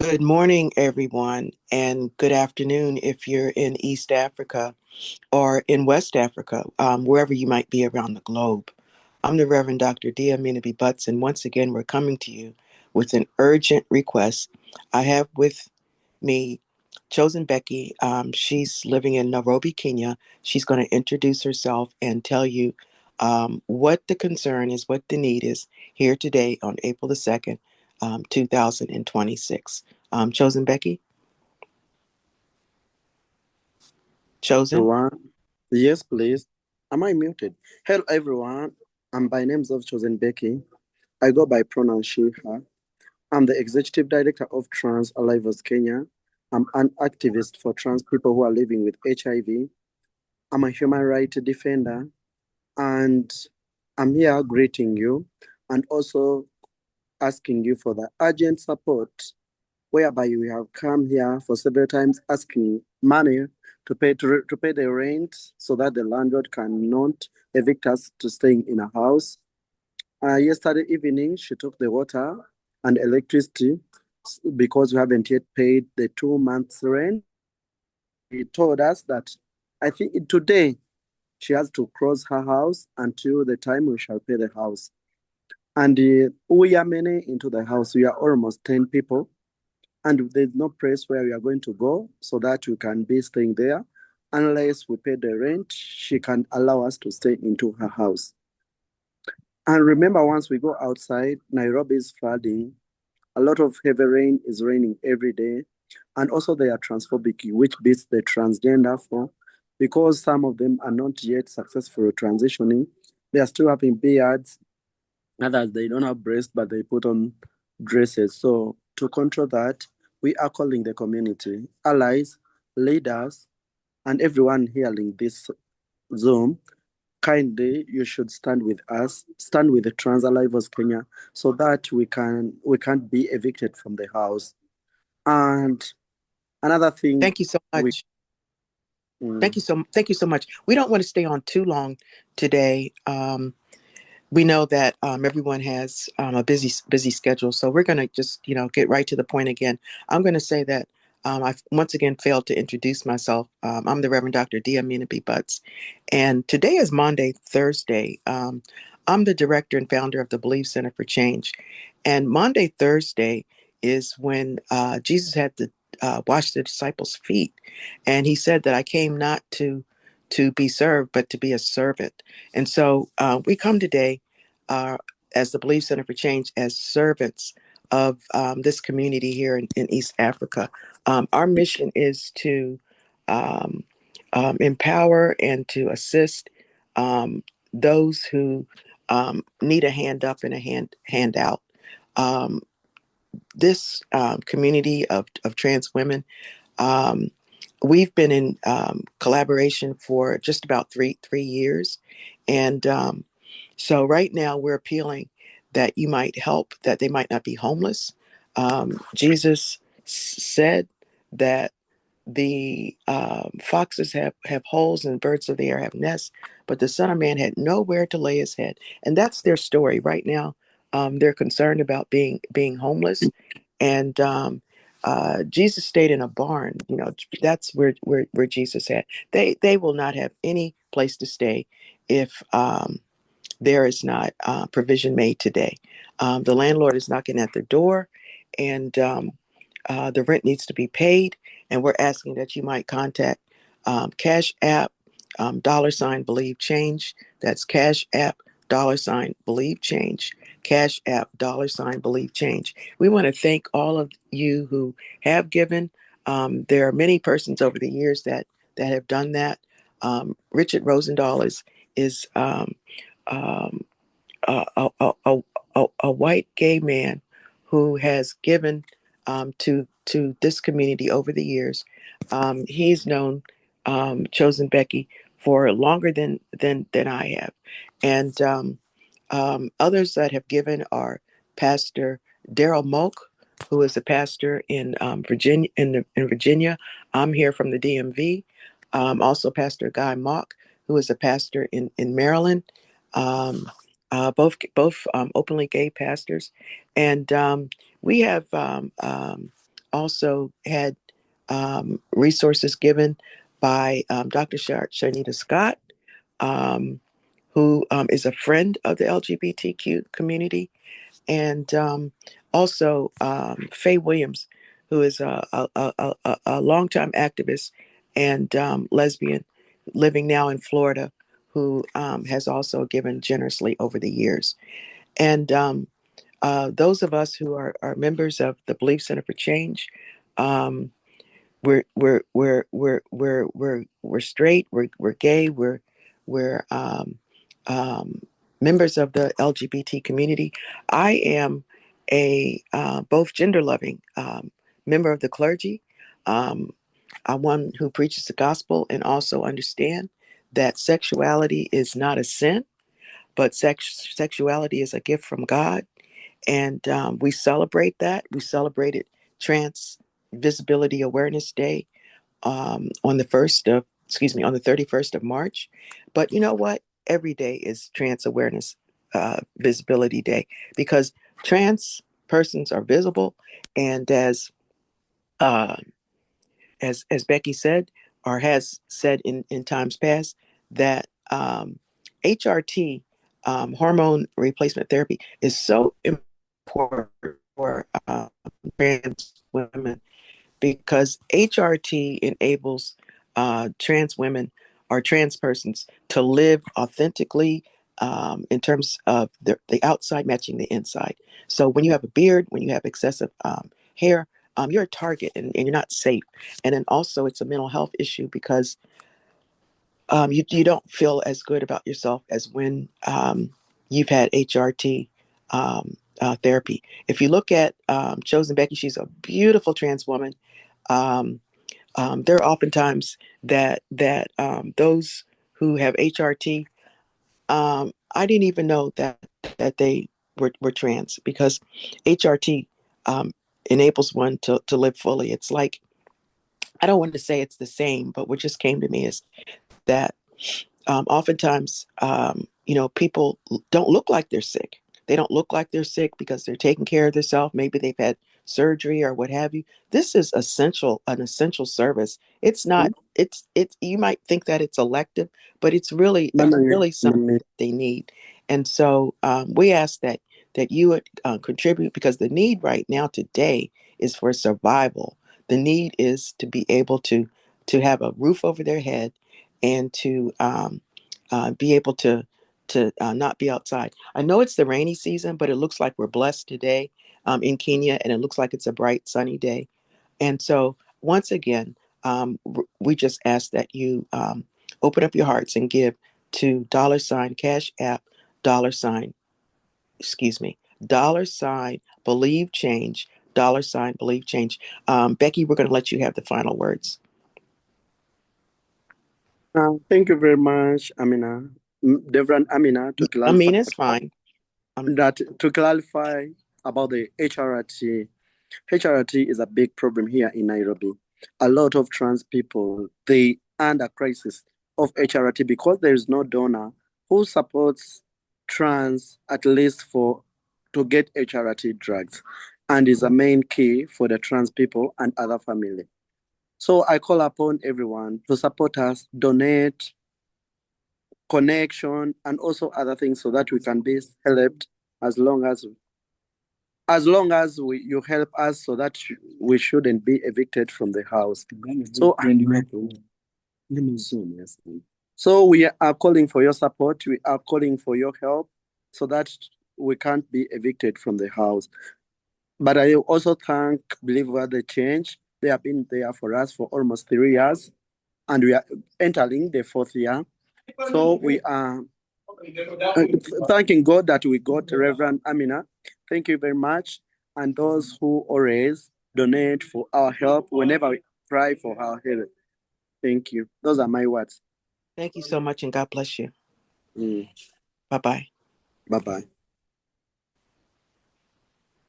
Good morning, everyone, and good afternoon if you're in East Africa or in West Africa, wherever you might be around the globe. I'm the Reverend Dr. Dia Minabe Butts, and once again, we're coming to you with an urgent request. I have with me Chosen Becky. She's living in Nairobi, Kenya. She's going to introduce herself and tell you what the concern is, what the need is here today on April the 2nd, 2026. Chosen Becky? Chosen? Everyone. Yes, please. Am I muted? Hello, everyone. I'm by names of Chosen Becky. I go by pronoun she, her. I'm the executive director of Trans Alivos Kenya. I'm an activist for trans people who are living with HIV. I'm a human rights defender, and I'm here greeting you and also asking you for the urgent support whereby we have come here for several times asking money to pay the rent so that the landlord cannot evict us to staying in a house. Yesterday evening, she took the water and electricity because we haven't yet paid the 2 months rent. He told us that I think today she has to close her house until the time we shall pay the house. And we are many into the house. We are almost 10 people and there's no place where we are going to go so that we can be staying there unless we pay the rent. She can allow us to stay into her house. And remember, once we go outside, Nairobi is flooding. A lot of heavy rain is raining every day. And also they are transphobic, which beats the transgender for because some of them are not yet successful transitioning. They are still having beards. Others they don't have breasts, but they put on dresses. So to control that, we are calling the community, allies, leaders, and everyone hearing this Zoom. Kindly, you should stand with us, stand with the Trans Alivos Kenya, so that we can't be evicted from the house. And another thing, Thank you so we much. mm, Thank you so much. We don't want to stay on too long today. We know that everyone has a busy schedule, so we're going to just get right to the point again. I'm going to say that I once again failed to introduce myself. I'm the Reverend Dr. Dia Minabe Butts, and today is Monday, Thursday. I'm the director and founder of the Believe Center for Change, and Monday, Thursday is when Jesus had to wash the disciples' feet, and he said that I came not to be served, but to be a servant. And so we come today uh, as the Belief Center for Change as servants of this community here in East Africa. Our mission is to um, empower and to assist those who need a hand up and a hand out. Um, this community of trans women, um, we've been in collaboration for just about three years, and so right now we're appealing that you might help, that they might not be homeless. Jesus said that the foxes have holes and birds of the air have nests, but the Son of Man had nowhere to lay his head. And that's their story right now. They're concerned about being homeless, and Jesus stayed in a barn. That's where Jesus had. They will not have any place to stay if there is not provision made today. The landlord is knocking at the door, and the rent needs to be paid. And we're asking that you might contact Cash App $ Believe Change. That's Cash App $Believe Change. Cash App $Believe Change. We want to thank all of you who have given. There are many persons over the years that have done that. Richard Rosendahl is um, a white gay man who has given to this community over the years. He's known Chosen Becky for longer than I have, and others that have given are Pastor Daryl Moak, who is a pastor in Virginia. In Virginia, I'm here from the DMV. Also, Pastor Guy Mock, who is a pastor in Maryland. Um, both openly gay pastors, and we have also had resources given by Dr. Sharnita Scott, who is a friend of the LGBTQ community, and also Faye Williams, who is a longtime activist and lesbian living now in Florida, who has also given generously over the years. And those of us who are members of the Belief Center for Change, um, we're straight, we're gay, we're members of the LGBT community. I am a both gender loving member of the clergy. Um, I'm one who preaches the gospel and also understand that sexuality is not a sin, but sexuality is a gift from God, and we celebrate that. We celebrated Trans Visibility Awareness Day on the 31st of March. But you know what? Every day is Trans Awareness Visibility Day, because trans persons are visible, and uh, as Becky said, or has said in times past, that HRT, hormone replacement therapy, is so important for trans women, because HRT enables trans women or trans persons to live authentically, in terms of the outside matching the inside. So when you have a beard, when you have excessive hair, you're a target, and you're not safe. And then also it's a mental health issue, because you don't feel as good about yourself as when you've had HRT therapy. If you look at Chosen Becky, she's a beautiful trans woman. Um, there are oftentimes that those who have HRT, I didn't even know that they were trans, because HRT enables one to live fully. It's like, I don't want to say it's the same, but what just came to me is that oftentimes, people don't look like they're sick. They don't look like they're sick because they're taking care of themselves. Maybe they've had surgery or what have you. This is an essential service. It's not. It's. You might think that it's elective, but it's really something that they need. And so we ask that you would contribute, because the need right now today is for survival. The need is to be able to have a roof over their head, and to be able to not be outside. I know it's the rainy season, but it looks like we're blessed today in Kenya, and it looks like it's a bright, sunny day. And so, once again, we just ask that you open up your hearts and give to $ Cash App, $ excuse me, $Believe Change, $Believe Change. Becky, we're going to let you have the final words. Thank you very much, Amina. Reverend Amina, to clarify. Amina, it's fine. To clarify about the HRT. HRT is a big problem here in Nairobi. A lot of trans people, they under crisis of HRT because there is no donor who supports trans, at least to get HRT drugs, and is a main key for the trans people and other family. So I call upon everyone to support us, donate, connection, and also other things, so that we can be helped as long as you help us, so that we shouldn't be evicted from the house. So we are calling for your support. We are calling for your help, so that we can't be evicted from the house. But I also thank Believer the Change. They have been there for us for almost 3 years, and we are entering the 4th year. So we are thanking God that we got Reverend Amina. Thank you very much. And those who always donate for our help whenever we cry for our help. Thank you. Those are my words. Thank you so much, and God bless you. Mm. Bye-bye. Bye-bye.